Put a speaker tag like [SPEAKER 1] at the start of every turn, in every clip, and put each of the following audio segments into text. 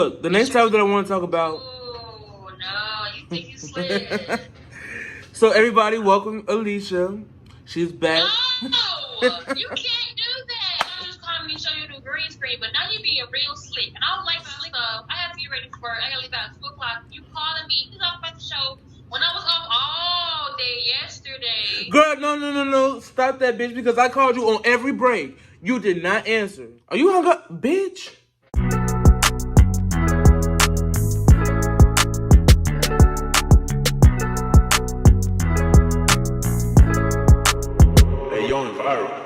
[SPEAKER 1] Look, the next topic that I want to talk about.
[SPEAKER 2] Oh, no, you think you slick.
[SPEAKER 1] So everybody, welcome Alicia. She's back.
[SPEAKER 2] No, you can't do that. You just call me, show you the green screen, but now you're being real slick. And I don't like slick stuff. I have to get ready for work. I gotta leave out at 2 o'clock. You calling me to talk about the show when I was off all day yesterday.
[SPEAKER 1] Girl, no. Stop that, bitch, because I called you on every break. You did not answer. Are you hung up, bitch?
[SPEAKER 3] Hey, you on fire.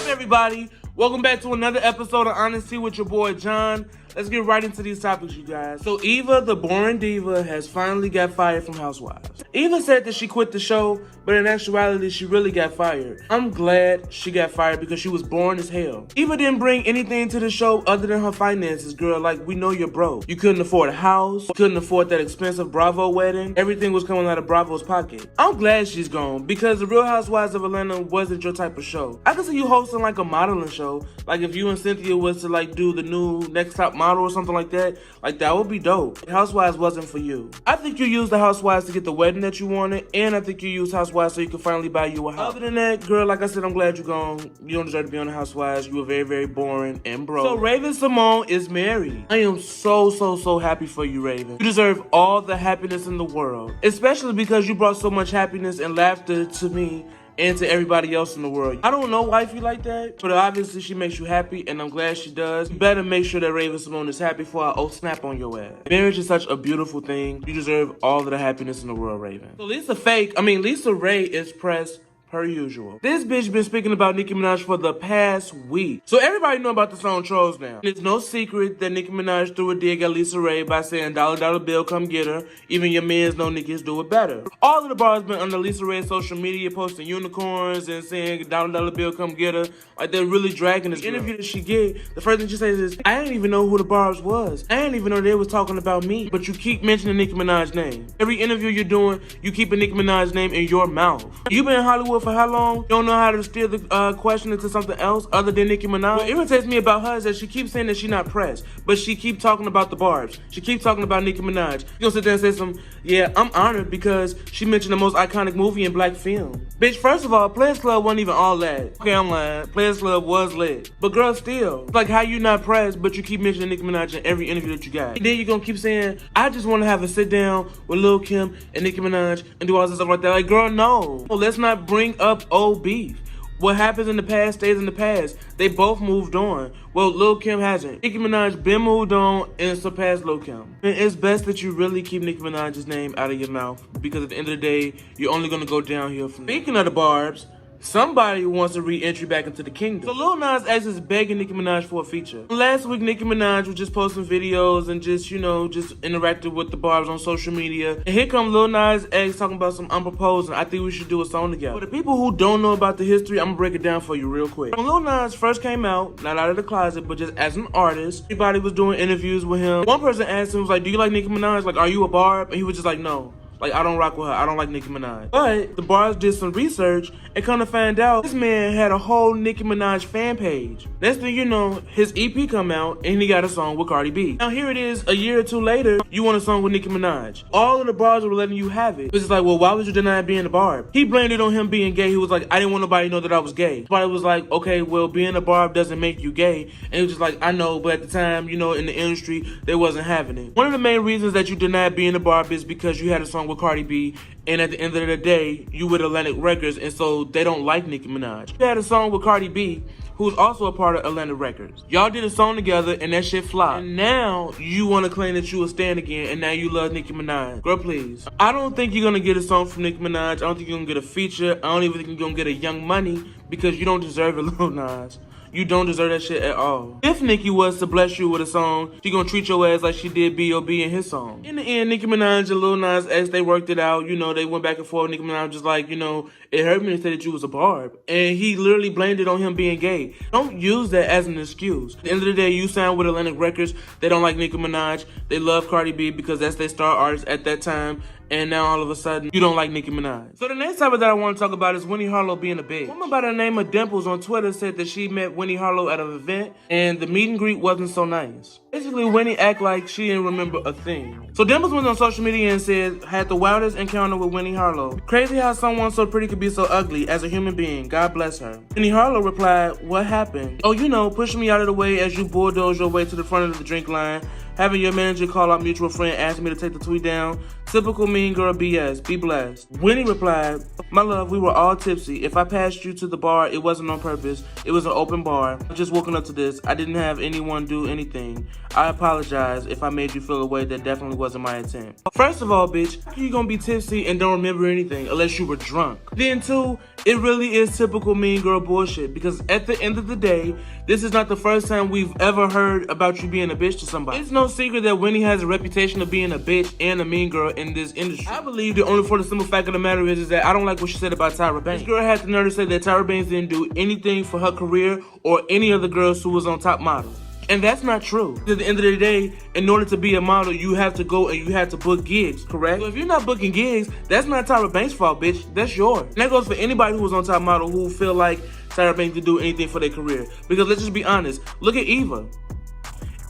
[SPEAKER 1] Everybody, welcome back to another episode of HonesTEA with your boy John. Let's get right into these topics, you guys. So Eva, the boring diva, has finally got fired from Housewives. Eva said that she quit the show, but in actuality, she really got fired. I'm glad she got fired because she was boring as hell. Eva didn't bring anything to the show other than her finances, girl. Like, we know you're broke. You couldn't afford a house, couldn't afford that expensive Bravo wedding. Everything was coming out of Bravo's pocket. I'm glad she's gone because the Real Housewives of Atlanta wasn't your type of show. I could see you hosting like a modeling show. Like if you and Cynthia was to like do the new Next Top Model or something like that would be dope. Housewives wasn't for you. I think you used the Housewives to get the wedding that you wanted, and I think you used Housewives so you could finally buy you a house. Other than that, girl, like I said, I'm glad you're gone. You don't deserve to be on the Housewives. You were very, very boring and broke. So Raven-Symone is married. I am so happy for you, Raven. You deserve all the happiness in the world, especially because you brought so much happiness and laughter to me and to everybody else in the world. I don't know wifey like that, but obviously she makes you happy, and I'm glad she does. You better make sure that Raven-Symone is happy before I snap on your ass. Marriage is such a beautiful thing. You deserve all of the happiness in the world, Raven. So LisaRaye is pressed per usual. This bitch been speaking about Nicki Minaj for the past week. So everybody know about the song Trolls now. It's no secret that Nicki Minaj threw a dig at LisaRaye by saying dollar bill come get her. Even your mans know niggas do it better. All of the bars been under LisaRaye's social media posting unicorns and saying dollar bill come get her. Like they're really dragging this girl. The interview that she get, the first thing she says is, I didn't even know who the Barbz was. I didn't even know they was talking about me. But you keep mentioning Nicki Minaj's name. Every interview you're doing, you keep a Nicki Minaj name in your mouth. You been in Hollywood for how long? You don't know how to steer the question into something else other than Nicki Minaj? What irritates me about her is that she keeps saying that she's not pressed, but she keep talking about the Barbz. She keep talking about Nicki Minaj. You gonna sit there and say something, yeah, I'm honored because she mentioned the most iconic movie in black film. Bitch, first of all, Players Club wasn't even all that. Okay, I'm lying. Players Club was lit. But girl, still, like how you not pressed, but you keep mentioning Nicki Minaj in every interview that you got. And then you gonna keep saying, I just wanna have a sit down with Lil Kim and Nicki Minaj and do all this stuff like that. Like, girl, no. Let's not bring up old beef. What happens in the past stays in the past. They both moved on. Well, Lil Kim hasn't. Nicki Minaj been moved on and surpassed Lil Kim. And it's best that you really keep Nicki Minaj's name out of your mouth because at the end of the day, you're only gonna go downhill from there. Speaking of the Barbz, somebody wants a re-entry back into the kingdom. So Lil Nas X is begging Nicki Minaj for a feature. Last week, Nicki Minaj was just posting videos and just interacted with the Barbz on social media. And here come Lil Nas X talking about some I'm proposing. I think we should do a song together. For the people who don't know about the history, I'm gonna break it down for you real quick. When Lil Nas first came out, not out of the closet, but just as an artist, everybody was doing interviews with him. One person asked him, was like, do you like Nicki Minaj? Like, are you a Barb? And he was just like, no. Like, I don't rock with her. I don't like Nicki Minaj. But the Barbz did some research and kind of found out this man had a whole Nicki Minaj fan page. Next thing you know, his EP come out and he got a song with Cardi B. Now here it is, a year or two later, you want a song with Nicki Minaj. All of the Barbz were letting you have it. It's just like, well, why would you deny being a Barb? He blamed it on him being gay. He was like, I didn't want nobody to know that I was gay. Somebody was like, okay, well, being a Barb doesn't make you gay. And he was just like, I know, but at the time, in the industry, they wasn't having it. One of the main reasons that you denied being a Barb is because you had a song with Cardi B, and at the end of the day, you with Atlantic Records, and so they don't like Nicki Minaj. You had a song with Cardi B, who's also a part of Atlantic Records. Y'all did a song together, and that shit flopped. And now, you want to claim that you a stan again, and now you love Nicki Minaj. Girl, please. I don't think you're going to get a song from Nicki Minaj. I don't think you're going to get a feature. I don't even think you're going to get a Young Money, because you don't deserve it, Lil Nas. You don't deserve that shit at all. If Nicki was to bless you with a song, she gonna treat your ass like she did B.O.B. in his song. In the end, Nicki Minaj and Lil Nas X, they worked it out. You know, they went back and forth. Nicki Minaj was like, you know, it hurt me to say that you was a barb. And he literally blamed it on him being gay. Don't use that as an excuse. At the end of the day, you signed with Atlantic Records. They don't like Nicki Minaj. They love Cardi B because that's their star artist at that time. And now all of a sudden, you don't like Nicki Minaj. So the next topic that I want to talk about is Winnie Harlow being a bitch. A woman by the name of Dimples on Twitter said that she met Winnie Harlow at an event and the meet and greet wasn't so nice. Basically, Winnie act like she didn't remember a thing. So Dimples went on social media and said, had the wildest encounter with Winnie Harlow. Crazy how someone so pretty could be so ugly as a human being. God bless her. Winnie Harlow replied, what happened? Oh, you know, pushing me out of the way as you bulldoze your way to the front of the drink line. Having your manager call out mutual friend asking me to take the tweet down. Typical mean girl BS. Be blessed. Winnie replied, my love, we were all tipsy. If I passed you to the bar, it wasn't on purpose. It was an open bar. I'm just woken up to this. I didn't have anyone do anything. I apologize if I made you feel a way that definitely wasn't my intent. First of all, bitch, how you gonna be tipsy and don't remember anything unless you were drunk? Then two, it really is typical mean girl bullshit because at the end of the day, this is not the first time we've ever heard about you being a bitch to somebody. It's no secret that Winnie has a reputation of being a bitch and a mean girl in this industry. I believe the only for the simple fact of the matter is that I don't like what she said about Tyra Banks. This girl had the nerve to say that Tyra Banks didn't do anything for her career or any other girls who was on Top Model. And that's not true. At the end of the day, in order to be a model, you have to go and you have to book gigs, correct? So if you're not booking gigs, that's not Tyra Banks' fault, bitch. That's yours. And that goes for anybody who was on Top Model who feel like Tyra Banks didn't do anything for their career. Because let's just be honest. Look at Eva.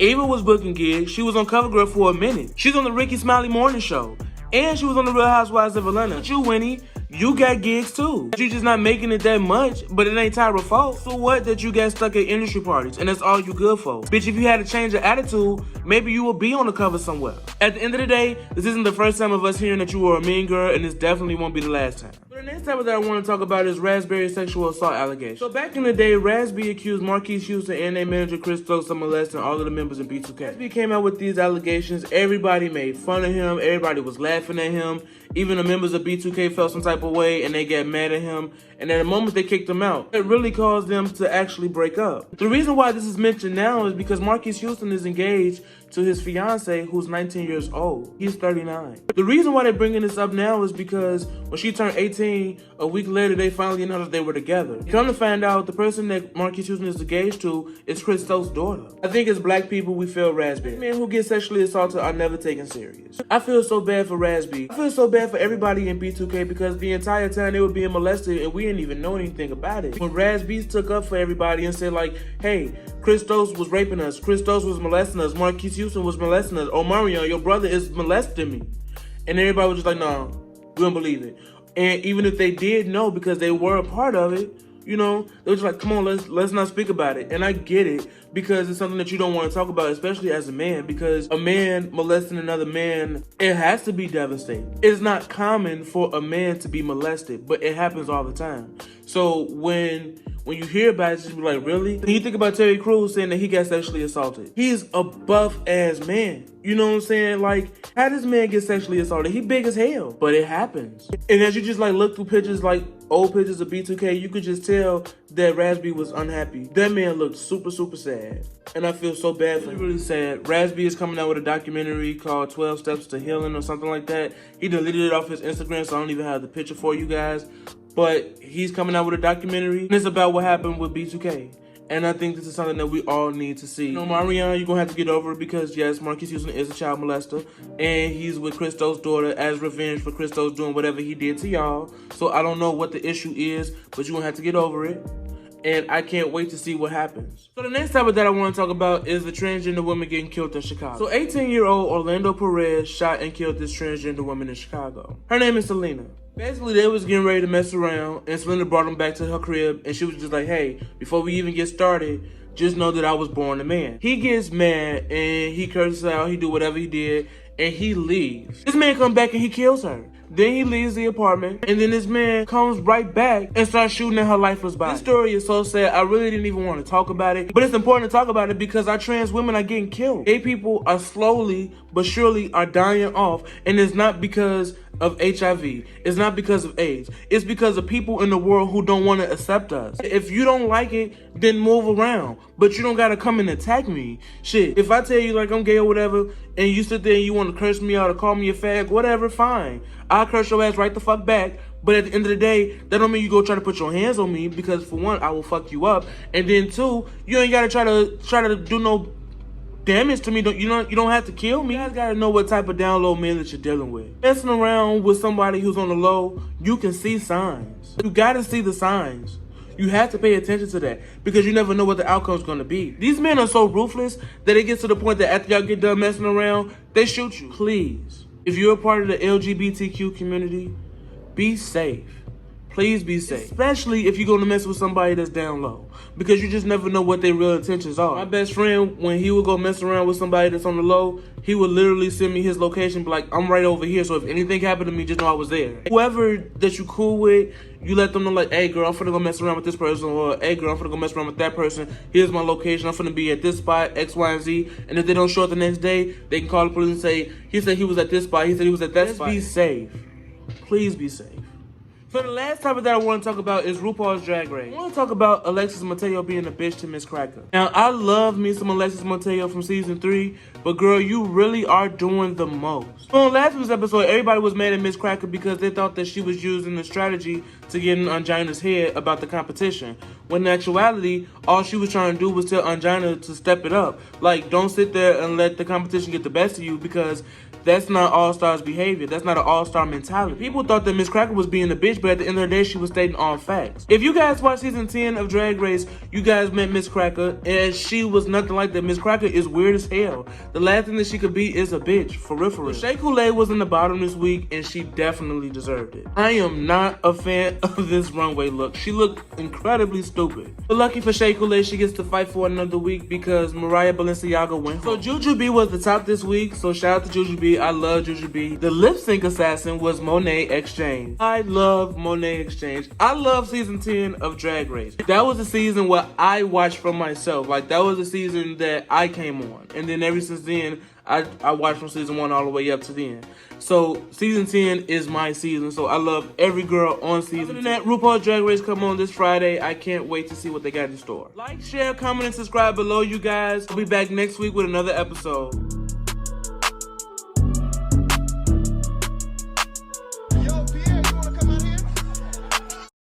[SPEAKER 1] Eva was booking gigs. She was on CoverGirl for a minute. She's on the Ricky Smiley Morning Show. And she was on the Real Housewives of Atlanta. But you, Winnie, you got gigs too. You just not making it that much, but it ain't Tyra's fault. So what that you got stuck at industry parties and that's all you good for? Bitch, if you had a change of attitude, maybe you would be on the cover somewhere. At the end of the day, this isn't the first time of us hearing that you were a mean girl, and this definitely won't be the last time. The next topic that I want to talk about is Raz-B's sexual assault allegations. So back in the day, Raz-B accused Marquise Houston and their manager Chris Stokes of molesting all of the members in B2K. Raz-B came out with these allegations. Everybody made fun of him. Everybody was laughing at him. Even the members of B2K felt some type of way and they got mad at him. And at the moment they kicked him out, it really caused them to actually break up. The reason why this is mentioned now is because Marquise Houston is engaged to his fiance who's 19 years old. He's 39. The reason why they're bringing this up now is because when she turned 18, a week later, they finally announced that they were together. Come to find out, the person that Marquise Houston is engaged to is Chris Stokes' daughter. I think as black people, we feel Raz-B. Men who get sexually assaulted are never taken serious. I feel so bad for Raz-B. I feel so bad for everybody in B2K because the entire time they were being molested and we didn't even know anything about it. When Raz-B took up for everybody and said like, hey, Chris Stokes was raping us, Chris Stokes was molesting us, Marquise Houston was molesting us, oh Marion, your brother is molesting me. And everybody was just like, no, we don't believe it. And even if they did know because they were a part of it, you know, they were just like, come on, let's not speak about it. And I get it because it's something that you don't want to talk about, especially as a man, because a man molesting another man, it has to be devastating. It's not common for a man to be molested, but it happens all the time. So when you hear about it, just be like, really? When you think about Terry Crews saying that he got sexually assaulted, he's a buff-ass man. You know what I'm saying? Like, how does man get sexually assaulted? He big as hell, but it happens. And as you just like look through pictures, like old pictures of B2K, you could just tell that Raz-B was unhappy. That man looked super, super sad. And I feel so bad for him. Really sad. Raz-B is coming out with a documentary called 12 Steps to Healing or something like that. He deleted it off his Instagram, so I don't even have the picture for you guys. But he's coming out with a documentary, and it's about what happened with B2K. And I think this is something that we all need to see. You know, Marion, you're going to have to get over it because, yes, Marquise Houston is a child molester. And he's with Chris Stokes' daughter as revenge for Chris Stokes doing whatever he did to y'all. So I don't know what the issue is, but you're going to have to get over it. And I can't wait to see what happens. So the next topic that I want to talk about is the transgender woman getting killed in Chicago. So 18-year-old Orlando Perez shot and killed this transgender woman in Chicago. Her name is Selena. Basically, they was getting ready to mess around, and Selena brought him back to her crib, and she was just like, hey, before we even get started, just know that I was born a man. He gets mad, and he curses out, he do whatever he did, and he leaves. This man comes back and he kills her. Then he leaves the apartment, and then this man comes right back and starts shooting at her lifeless body. This story is so sad. I really didn't even want to talk about it, but it's important to talk about it because our trans women are getting killed. Gay people are slowly but surely are dying off, and it's not because of HIV. It's not because of AIDS. It's because of people in the world who don't want to accept us. If you don't like it, then move around. But you don't gotta come and attack me. Shit, if I tell you like I'm gay or whatever, and you sit there and you want to curse me out or call me a fag, whatever, fine. I'll curse your ass right the fuck back. But at the end of the day, that don't mean you go try to put your hands on me, because for one, I will fuck you up, and then two, you ain't gotta try to do no damage to me. You don't have to kill me. You guys gotta know what type of down low man that you're dealing with. Messing around with somebody who's on the low, you can see signs. You gotta see the signs. You have to pay attention to that because you never know what the outcome's gonna be. These men are so ruthless that it gets to the point that after y'all get done messing around, they shoot you. Please, if you're a part of the LGBTQ community, be safe. Please be safe. Especially if you're going to mess with somebody that's down low. Because you just never know what their real intentions are. My best friend, when he would go mess around with somebody that's on the low, he would literally send me his location, be like, I'm right over here, so if anything happened to me, just know I was there. Whoever that you cool with, you let them know like, hey girl, I'm finna go mess around with this person, or hey girl, I'm finna go mess around with that person. Here's my location, I'm finna be at this spot, X, Y, and Z. And if they don't show up the next day, they can call the police and say, he said he was at this spot, he said he was at that spot. Be safe. Please be safe. So the last topic that I want to talk about is RuPaul's Drag Race. I want to talk about Alexis Mateo being a bitch to Miss Cracker. Now, I love me some Alexis Mateo from season 3, but girl, you really are doing the most. So on last week's episode, everybody was mad at Miss Cracker because they thought that she was using the strategy to get in Angina's head about the competition. When in actuality, all she was trying to do was tell Angina to step it up. Like, don't sit there and let the competition get the best of you, because that's not all-stars behavior. That's not an all-star mentality. People thought that Miss Cracker was being a bitch, but at the end of the day, she was stating all facts. If you guys watched season 10 of Drag Race, you guys met Miss Cracker, and she was nothing like that. Miss Cracker is weird as hell. The last thing that she could be is a bitch, for real, for real. Shea Coulee was in the bottom this week, and she definitely deserved it. I am not a fan of this runway look. She looked incredibly stupid. But lucky for Shea Coulee, she gets to fight for another week because Mariah Balenciaga went home. So Jujubee was the top this week, so shout out to Jujubee. I love Jujubee. The lip sync assassin was Monet X Change. I love Monet X Change. I love season 10 of Drag Race. That was the season where I watched for myself. Like, that was the season that I came on. And then ever since then, I watched from season 1 all the way up to then. So season 10 is my season. So I love every girl on season 10. Other than that, RuPaul's Drag Race come on this Friday. I can't wait to see what they got in store. Like, share, comment, and subscribe below, you guys. I'll be back next week with another episode.